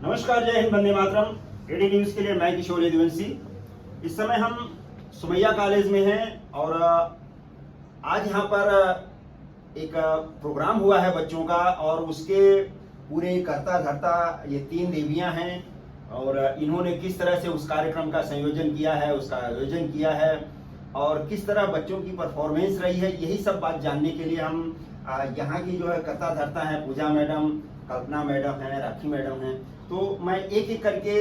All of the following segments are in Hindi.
नमस्कार, जय हिंद, वंदे मातरम। एडी न्यूज के लिए मैं किशोर यदुवंशी। इस समय हम सुमैया कॉलेज में हैं और आज यहाँ पर एक प्रोग्राम हुआ है बच्चों का और उसके पूरे करता धरता ये 3 देवियां हैं और इन्होंने किस तरह से उस कार्यक्रम का संयोजन किया है, उसका आयोजन किया है और किस तरह बच्चों की परफॉर्मेंस रही है, यही सब बात जानने के लिए हम यहाँ की जो है करता धरता है, पूजा मैडम, कल्पना मैडम है, राखी मैडम है, तो मैं एक एक करके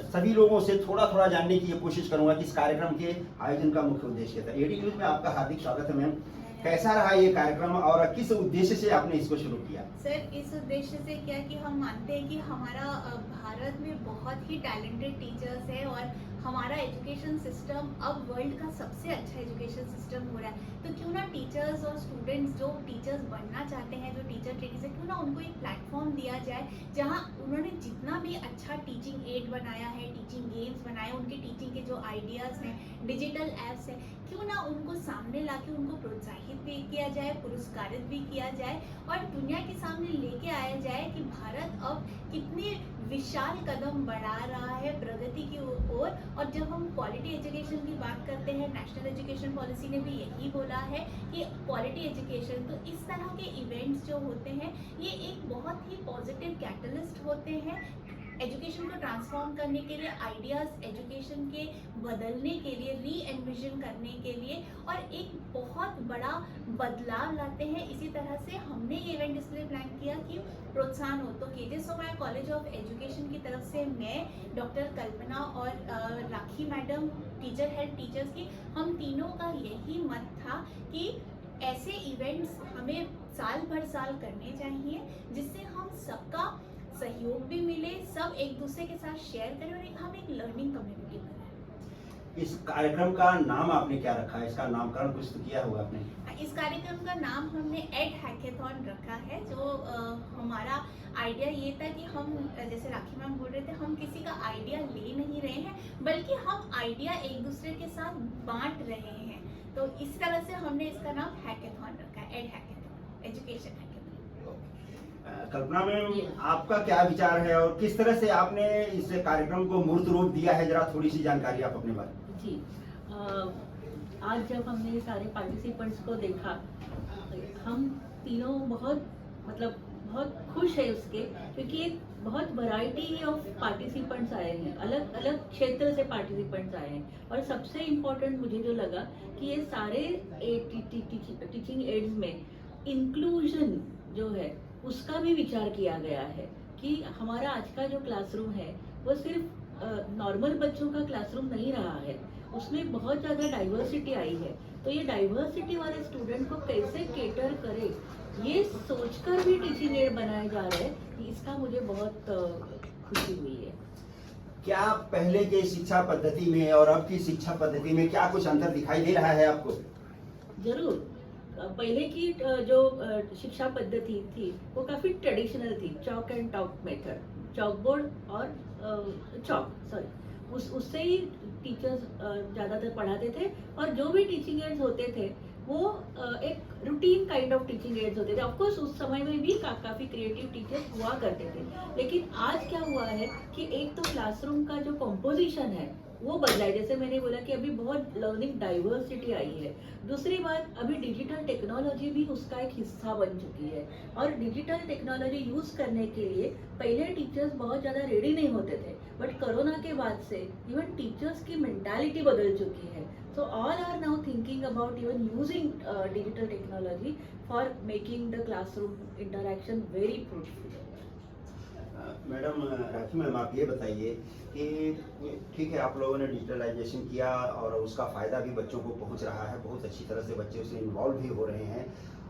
सभी लोगों से थोड़ा थोड़ा जानने की कोशिश करूंगा कि इस कार्यक्रम के आयोजन का मुख्य उद्देश्य था। एडी न्यूज में आपका हार्दिक स्वागत है मैम। कैसा रहा ये कार्यक्रम और किस उद्देश्य से आपने इसको शुरू किया? सर, इस उद्देश्य से क्या कि हम मानते हैं कि हमारा भारत में बहुत ही टैलेंटेड टीचर्स है और हमारा एजुकेशन सिस्टम अब वर्ल्ड का सबसे अच्छा एजुकेशन सिस्टम हो रहा है। तो क्यों ना टीचर्स और स्टूडेंट्स जो टीचर्स बनना चाहते हैं, जो टीचर ट्रेनिंग से, क्यों ना उनको एक प्लेटफॉर्म दिया जाए जहां उन्होंने जितना भी अच्छा टीचिंग एड बनाया है, टीचिंग गेम्स बनाए, उनके टीचिंग के जो आइडियाज़ हैं, डिजिटल एप्स हैं, क्यों ना उनको सामने लाके उनको प्रोत्साहित भी किया जाए, पुरस्कारित भी किया जाए और दुनिया के सामने लेके आया जाए कि भारत अब कितने विशाल कदम बढ़ा रहा है प्रगति की ओर। और जब हम क्वालिटी एजुकेशन की बात करते हैं, नेशनल एजुकेशन पॉलिसी ने भी यही बोला है कि क्वालिटी एजुकेशन, तो इस तरह के इवेंट्स जो होते हैं ये एक बहुत ही पॉजिटिव कैटलिस्ट होते हैं एजुकेशन को ट्रांसफॉर्म करने के लिए, आइडियाज़ एजुकेशन के बदलने के लिए, री एनविजन करने के लिए और एक बहुत बड़ा बदलाव लाते हैं। इसी तरह से हमने ये इवेंट इसलिए प्लान किया कि प्रोत्साहन हो। तो KJ Somaiya college of education की तरफ से मैं, डॉक्टर कल्पना और Rakhi madam, teacher head teachers की, हम तीनों का यही मत था कि ऐसे इवेंट्स हमें साल भर साल करने चाहिए जिससे हम सबका सहयोग भी मिले, सब एक दूसरे के साथ शेयर करें और हम एक लर्निंग कम्युनिटी बनाएं। इस कार्यक्रम का नाम आपने क्या रखा है? इसका नामकरण कुछ तो किया होगा आपने? इस कार्यक्रम का नाम हमने एड हैकेथॉन रखा है। जो हमारा आइडिया ये था कि हम, जैसे राखी मैम बोल रहे थे, हम किसी का आइडिया ले नहीं रहे हैं बल्कि हम आइडिया एक दूसरे के साथ बांट रहे हैं। तो इस तरह से हमने इसका नाम हैकेथॉन रखा है, एड हैकेथॉन, एजुकेशन हैकेथॉन। कल्पना मैम, आपका क्या विचार है और किस तरह से आपने इस कार्यक्रम को मूर्त रूप दिया है, जरा थोड़ी सी जानकारी आप अपने बारे में। जी, आज जब हमने सारे पार्टिसिपेंट्स को देखा, हम तीनों बहुत खुश है उसके, क्योंकि एक बहुत वैरायटी ऑफ पार्टिसिपेंट्स आए हैं, अलग अलग क्षेत्र से पार्टिसिपेंट्स आए हैं। और सबसे इम्पोर्टेंट मुझे जो लगा कि ये सारे टीचिंग एड्स में इंक्लूजन जो है उसका भी विचार किया गया है कि हमारा आज का जो क्लासरूम है वो सिर्फ नॉर्मल बच्चों का क्लासरूम नहीं रहा है, उसमें बहुत ज़्यादा डाइवर्सिटी आई है। तो ये डाइवर्सिटी वाले स्टूडेंट को कैसे केटर करे, ये सोचकर भी टीचिंग एड बनाए जा रहे हैं, कि इसका मुझे बहुत खुशी हुई है। क्या पहले के शिक्षा पद्धति में और अब की शिक्षा पद्धति में क्या कुछ अंतर दिखाई दे रहा है आपको? जरूर, पहले की जो शिक्षा पद्धति थी वो काफ़ी ट्रेडिशनल थी, chalk and talk method, chalk board और उससे ही टीचर्स ज़्यादातर पढ़ाते थे और जो भी टीचिंग एड्स होते थे वो एक routine kind of teaching ads होते थे। ऑफकोर्स उस समय में भी काफ़ी क्रिएटिव टीचर्स हुआ करते थे, लेकिन आज क्या हुआ है कि एक तो क्लासरूम का जो कॉम्पोजिशन है वो बदला है। जैसे मैंने बोला कि अभी बहुत लर्निंग डाइवर्सिटी आई है। दूसरी बात, अभी डिजिटल टेक्नोलॉजी भी उसका एक हिस्सा बन चुकी है और डिजिटल टेक्नोलॉजी यूज़ करने के लिए पहले टीचर्स बहुत ज़्यादा रेडी नहीं होते थे, बट कोरोना के बाद से इवन टीचर्स की मेंटालिटी बदल चुकी है। So all are now thinking about even using digital technology for making the classroom interaction very fruitful. Madam Rakhi ma'am, आप ये बताइए कि ठीक है, आप लोगों ने डिजिटलाइजेशन किया और उसका फ़ायदा भी बच्चों को पहुंच रहा है, बहुत अच्छी तरह से बच्चे उसमें इन्वॉल्व भी हो रहे हैं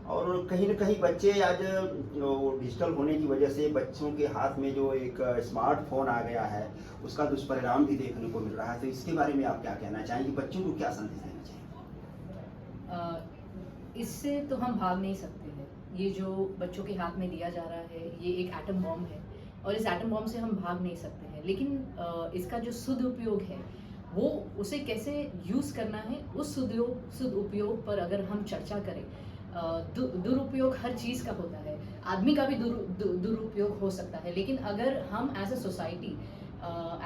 और कहीं ना कहीं बच्चे आज डिजिटल होने की वजह से बच्चों के हाथ में जो एक स्मार्टफोन आ गया है उसका दुष्परिणाम भी देखने को मिल रहा है। तो इसके बारे में आप क्या कहना चाहेंगे, बच्चों को क्या संदेश देना चाहिए? इससे तो हम भाग नहीं सकते हैं। ये जो बच्चों के हाथ में दिया जा रहा है ये एक एटम बॉम्ब है और इस एटम बॉम्ब से हम भाग नहीं सकते हैं, लेकिन इसका जो सदुपयोग है वो उसे कैसे यूज़ करना है, उस सदुपयोग पर अगर हम चर्चा करें दुरुपयोग हर चीज़ का होता है, आदमी का भी दुरुपयोग हो सकता है, लेकिन अगर हम as a society,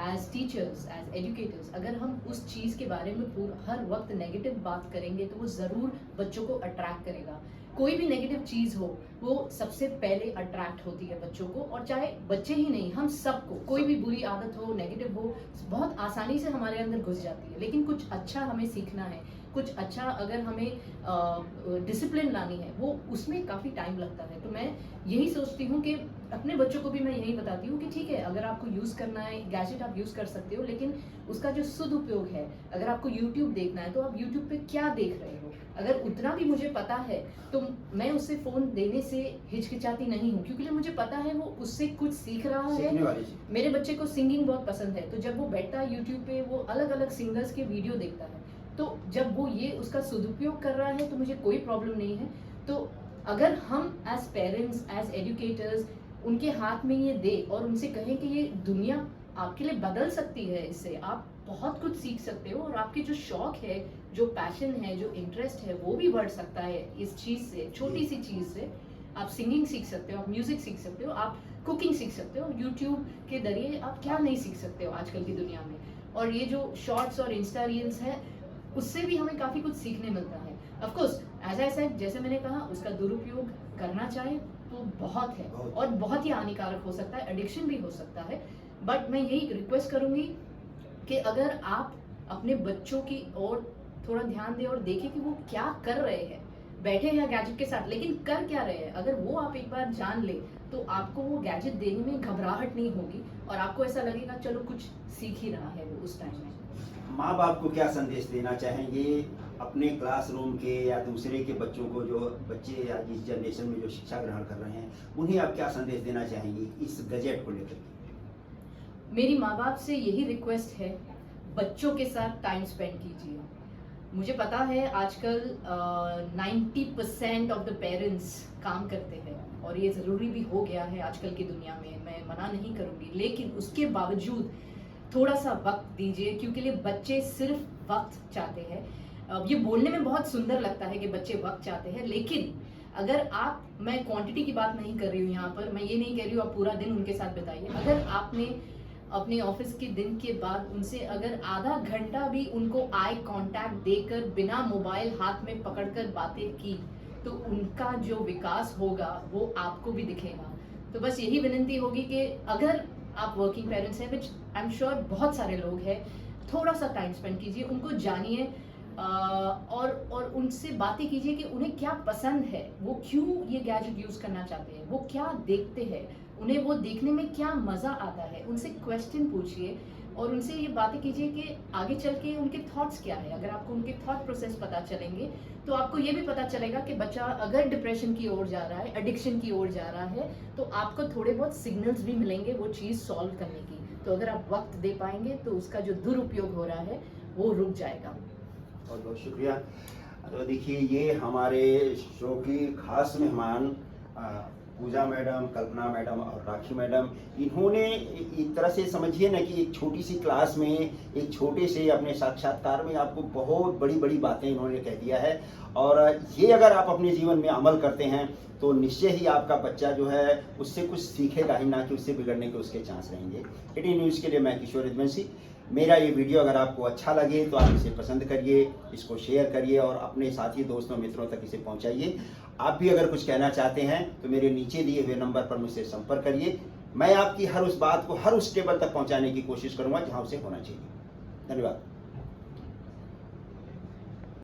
as teachers, as educators, अगर हम उस चीज़ के बारे में हर वक्त नेगेटिव बात करेंगे तो वो ज़रूर बच्चों को अट्रैक्ट करेगा। कोई भी नेगेटिव चीज़ हो वो सबसे पहले अट्रैक्ट होती है बच्चों को, और चाहे बच्चे ही नहीं, हम सबको, कोई भी बुरी आदत हो, नेगेटिव हो, बहुत आसानी से हमारे अंदर घुस जाती है। लेकिन कुछ अच्छा हमें सीखना है, कुछ अच्छा अगर हमें डिसिप्लिन लानी है, वो उसमें काफ़ी टाइम लगता है। तो मैं यही सोचती हूँ कि अपने बच्चों को भी मैं यही बताती हूँ कि ठीक है, अगर आपको यूज़ करना है गैजेट आप यूज़ कर सकते हो, लेकिन उसका जो सदुपयोग है, अगर आपको यूट्यूब देखना है तो आप यूट्यूब पे क्या देख रहे हो, अगर उतना भी मुझे पता है तो मैं उससे फ़ोन देने से हिचकिचाती नहीं हूँ, क्योंकि मुझे पता है वो उससे कुछ सीख रहा है। मेरे बच्चे को सिंगिंग बहुत पसंद है, तो जब वो बैठता है यूट्यूब पे वो अलग अलग सिंगर्स के वीडियो देखता है, तो जब वो ये उसका सदुपयोग कर रहा है तो मुझे कोई प्रॉब्लम नहीं है। तो अगर हम एज पेरेंट्स, एज एजुकेटर्स उनके हाथ में ये दे और उनसे कहें कि ये दुनिया आपके लिए बदल सकती है, इससे आप बहुत कुछ सीख सकते हो, और आपके जो शौक है, जो पैशन है, जो इंटरेस्ट है, वो भी बढ़ सकता है इस चीज़ से, छोटी सी चीज़ से। आप सिंगिंग सीख सकते हो, आप म्यूजिक सीख सकते हो, आप कुकिंग सीख सकते हो, यूट्यूब के जरिए आप क्या नहीं सीख सकते हो आजकल की दुनिया में। और ये जो शॉर्ट्स और इंस्टा रील्स है उससे भी हमें काफ़ी कुछ सीखने मिलता है। Of course as I said, जैसे मैंने कहा, उसका दुरुपयोग करना चाहे तो बहुत है, और बहुत ही हानिकारक हो सकता है, एडिक्शन भी हो सकता है। बट मैं यही रिक्वेस्ट करूँगी कि अगर आप अपने बच्चों की ओर थोड़ा ध्यान दें और देखें कि वो क्या कर रहे हैं, बैठे हैं गैजेट के साथ लेकिन कर क्या रहे हैं, अगर वो आप एक बार जान ले तो आपको वो गैजेट देने में घबराहट नहीं होगी, और आपको ऐसा लगेगा चलो कुछ सीख ही रहा है वो उस टाइम में। माँ बाप को क्या संदेश देना चाहेंगे अपने क्लासरूम के या दूसरे के बच्चों को, जो बच्चे या इस जनरेशन में जो शिक्षा ग्रहण कर रहे हैं, उन्हें आप क्या संदेश देना चाहेंगे इस गैजेट को लेकर? मेरी माँ बाप से यही रिक्वेस्ट है, बच्चों के साथ टाइम स्पेंड कीजिए। मुझे पता है आजकल 90% ऑफ द पेरेंट्स काम करते हैं, और ये ज़रूरी भी हो गया है आजकल की दुनिया में, मैं मना नहीं करूँगी, लेकिन उसके बावजूद थोड़ा सा वक्त दीजिए, क्योंकि बच्चे सिर्फ वक्त चाहते हैं। ये बोलने में बहुत सुंदर लगता है कि बच्चे वक्त चाहते हैं, लेकिन अगर आप, मैं क्वांटिटी की बात नहीं कर रही हूँ यहाँ पर, मैं ये नहीं कह रही हूँ आप पूरा दिन उनके साथ बिताइए। अगर आपने अपने ऑफिस के दिन के बाद उनसे अगर आधा घंटा भी उनको आई कांटेक्ट देकर बिना मोबाइल हाथ में पकड़कर बातें की, तो उनका जो विकास होगा वो आपको भी दिखेगा। तो बस यही विनती होगी कि अगर आप वर्किंग पेरेंट्स हैं, विच आई एम श्योर बहुत सारे लोग हैं, थोड़ा सा टाइम स्पेंड कीजिए, उनको जानिए, और उनसे बातें कीजिए कि उन्हें क्या पसंद है, वो क्यों ये गैजेट यूज़ करना चाहते हैं, वो क्या देखते हैं, उन्हें वो देखने में क्या मज़ा आता है, उनसे क्वेश्चन पूछिए और उनसे ये बातें कीजिए कि आगे चल के उनके थॉट्स क्या है। अगर आपको उनके थॉट प्रोसेस पता चलेंगे तो आपको ये भी पता चलेगा कि बच्चा अगर डिप्रेशन की ओर जा रहा है, एडिक्शन की ओर जा रहा है, तो आपको थोड़े बहुत सिग्नल्स भी मिलेंगे वो चीज़ सॉल्व करने की। तो अगर आप वक्त दे पाएंगे तो उसका जो दुरुपयोग हो रहा है वो रुक जाएगा। बहुत बहुत शुक्रिया। तो देखिए, ये हमारे शो की खास मेहमान पूजा मैडम, कल्पना मैडम और राखी मैडम, इन्होंने एक तरह से समझिए ना कि एक छोटी सी क्लास में, एक छोटे से अपने साक्षात्कार में आपको बहुत बड़ी बड़ी बातें इन्होंने कह दिया है। और ये अगर आप अपने जीवन में अमल करते हैं तो निश्चय ही आपका बच्चा जो है उससे कुछ सीखेगा ही, ना कि उससे बिगड़ने के उसके चांस रहेंगे। 18 न्यूज़ के लिए मैं किशोर यदुवंशी। मेरा ये वीडियो अगर आपको अच्छा लगे तो आप इसे पसंद करिए, इसको शेयर करिए और अपने साथी दोस्तों मित्रों तक इसे पहुंचाइए। आप भी अगर कुछ कहना चाहते हैं तो मेरे नीचे दिए हुए नंबर पर मुझसे संपर्क करिए। मैं आपकी हर उस बात को हर उस टेबल तक पहुंचाने की कोशिश करूंगा जहां उसे होना चाहिए। धन्यवाद।